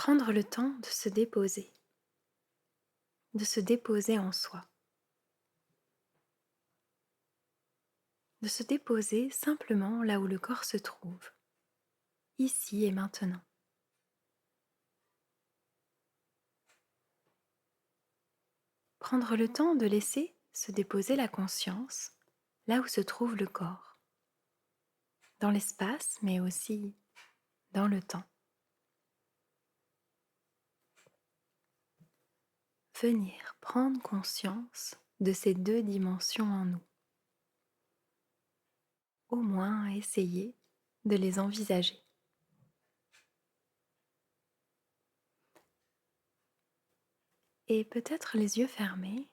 Prendre le temps de se déposer en soi, de se déposer simplement là où le corps se trouve, ici et maintenant. Prendre le temps de laisser se déposer la conscience là où se trouve le corps, dans l'espace mais aussi dans le temps. Venir prendre conscience de ces deux dimensions en nous. Au moins essayer de les envisager. Et peut-être les yeux fermés,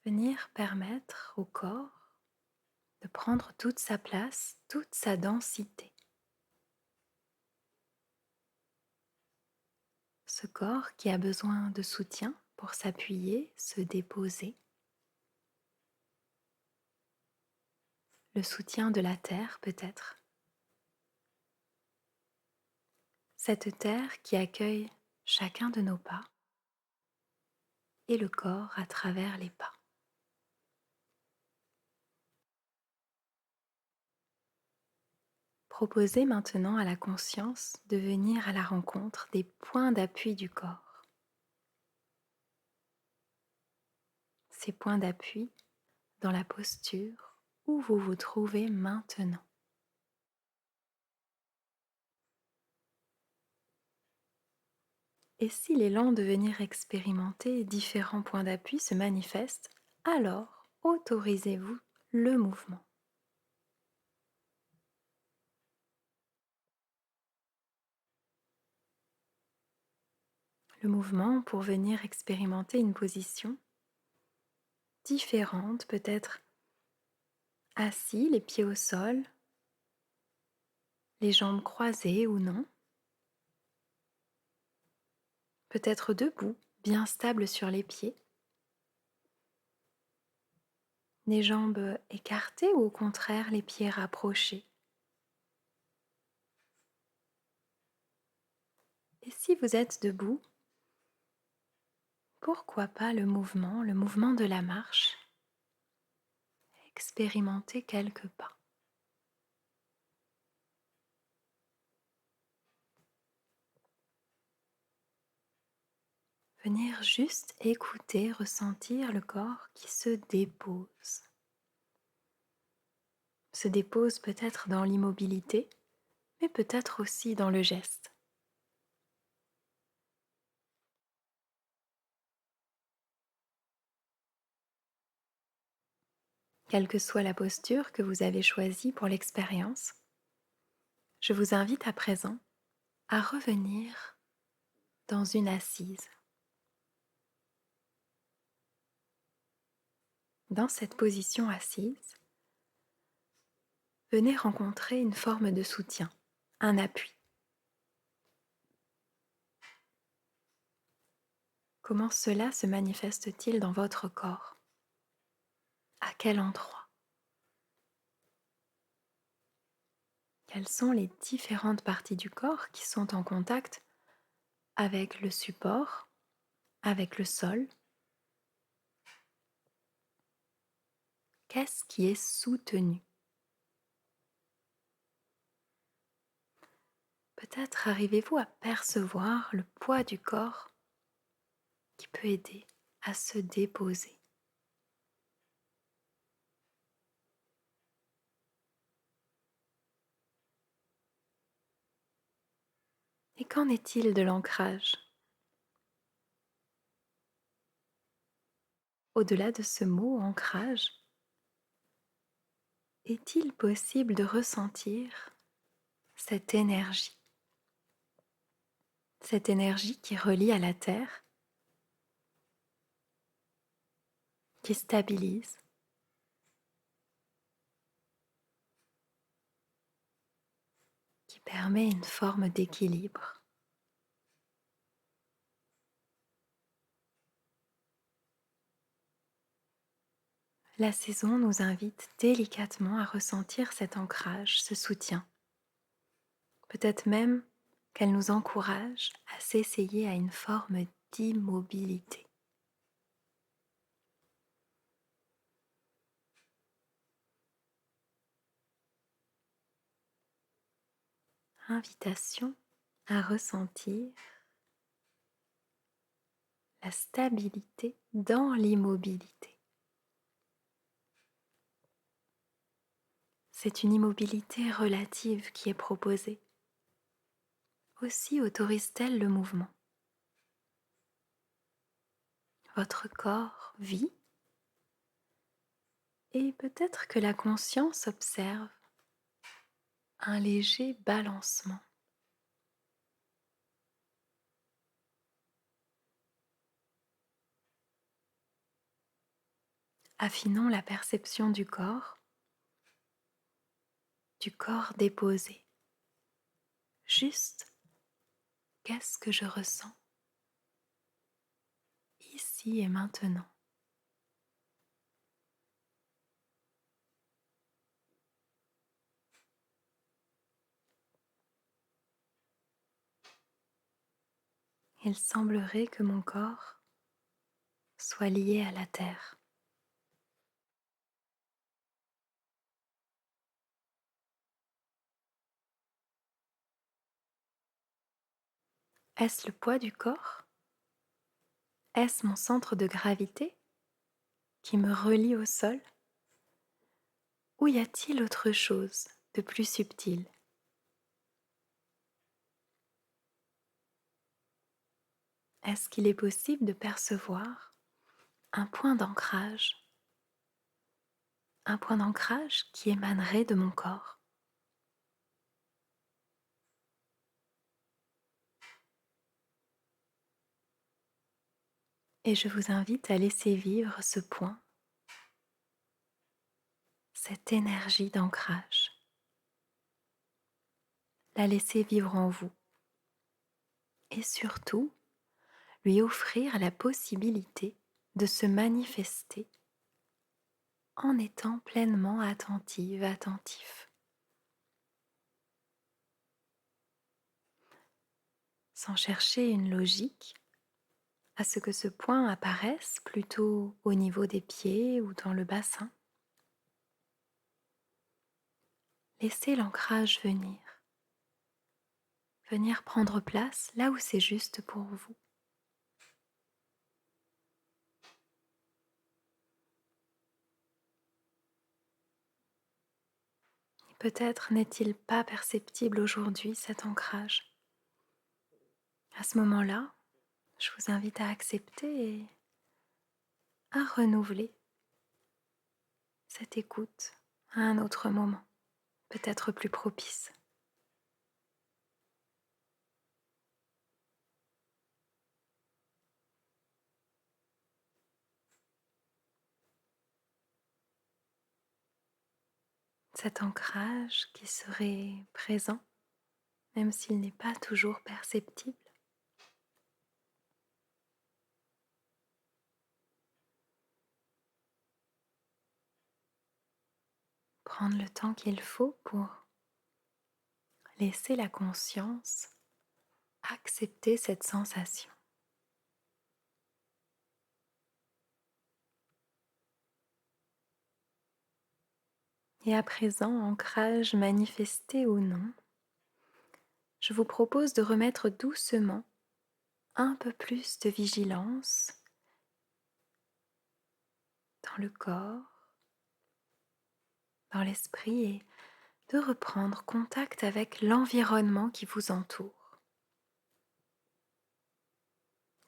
venir permettre au corps de prendre toute sa place, toute sa densité. Ce corps qui a besoin de soutien pour s'appuyer, se déposer. Le soutien de la terre peut-être. Cette terre qui accueille chacun de nos pas et le corps à travers les pas. Proposez maintenant à la conscience de venir à la rencontre des points d'appui du corps. Ces points d'appui dans la posture où vous vous trouvez maintenant. Et si l'élan de venir expérimenter différents points d'appui se manifeste, alors autorisez-vous le mouvement. Le mouvement pour venir expérimenter une position différente, peut-être assis, les pieds au sol, les jambes croisées ou non, peut-être debout, bien stable sur les pieds, les jambes écartées ou au contraire les pieds rapprochés. Et si vous êtes debout, pourquoi pas le mouvement de la marche. Expérimentez quelques pas. Venir juste écouter, ressentir le corps qui se dépose. Se dépose peut-être dans l'immobilité, mais peut-être aussi dans le geste. Quelle que soit la posture que vous avez choisie pour l'expérience, je vous invite à présent à revenir dans une assise. Dans cette position assise, venez rencontrer une forme de soutien, un appui. Comment cela se manifeste-t-il dans votre corps? À quel endroit? Quelles sont les différentes parties du corps qui sont en contact avec le support, avec le sol? Qu'est-ce qui est soutenu? Peut-être arrivez-vous à percevoir le poids du corps qui peut aider à se déposer. Et qu'en est-il de l'ancrage? Au-delà de ce mot ancrage, est-il possible de ressentir cette énergie? Cette énergie qui relie à la terre, qui stabilise, qui permet une forme d'équilibre. La saison nous invite délicatement à ressentir cet ancrage, ce soutien. Peut-être même qu'elle nous encourage à s'essayer à une forme d'immobilité. Invitation à ressentir la stabilité dans l'immobilité. C'est une immobilité relative qui est proposée. Aussi autorise-t-elle le mouvement. Votre corps vit et peut-être que la conscience observe un léger balancement. Affinons la perception du corps déposé. Juste, qu'est-ce que je ressens ici et maintenant? Il semblerait que mon corps soit lié à la terre. Est-ce le poids du corps? Est-ce mon centre de gravité qui me relie au sol? Ou y a-t-il autre chose de plus subtil? Est-ce qu'il est possible de percevoir un point d'ancrage? Un point d'ancrage qui émanerait de mon corps? Et je vous invite à laisser vivre ce point, cette énergie d'ancrage. La laisser vivre en vous. Et surtout, lui offrir la possibilité de se manifester en étant pleinement attentive, attentif. Sans chercher une logique, à ce que ce point apparaisse plutôt au niveau des pieds ou dans le bassin. Laissez l'ancrage venir prendre place là où c'est juste pour vous. Peut-être n'est-il pas perceptible aujourd'hui cet ancrage. À ce moment-là, je vous invite à accepter et à renouveler cette écoute à un autre moment, peut-être plus propice. Cet ancrage qui serait présent, même s'il n'est pas toujours perceptible. Prendre le temps qu'il faut pour laisser la conscience accepter cette sensation. Et à présent, ancrage manifesté ou non, je vous propose de remettre doucement un peu plus de vigilance dans le corps, dans l'esprit et de reprendre contact avec l'environnement qui vous entoure.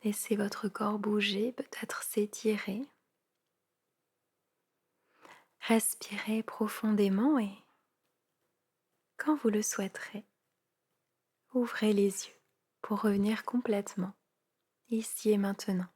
Laissez votre corps bouger, peut-être s'étirer. Respirez profondément et, quand vous le souhaiterez, ouvrez les yeux pour revenir complètement, ici et maintenant.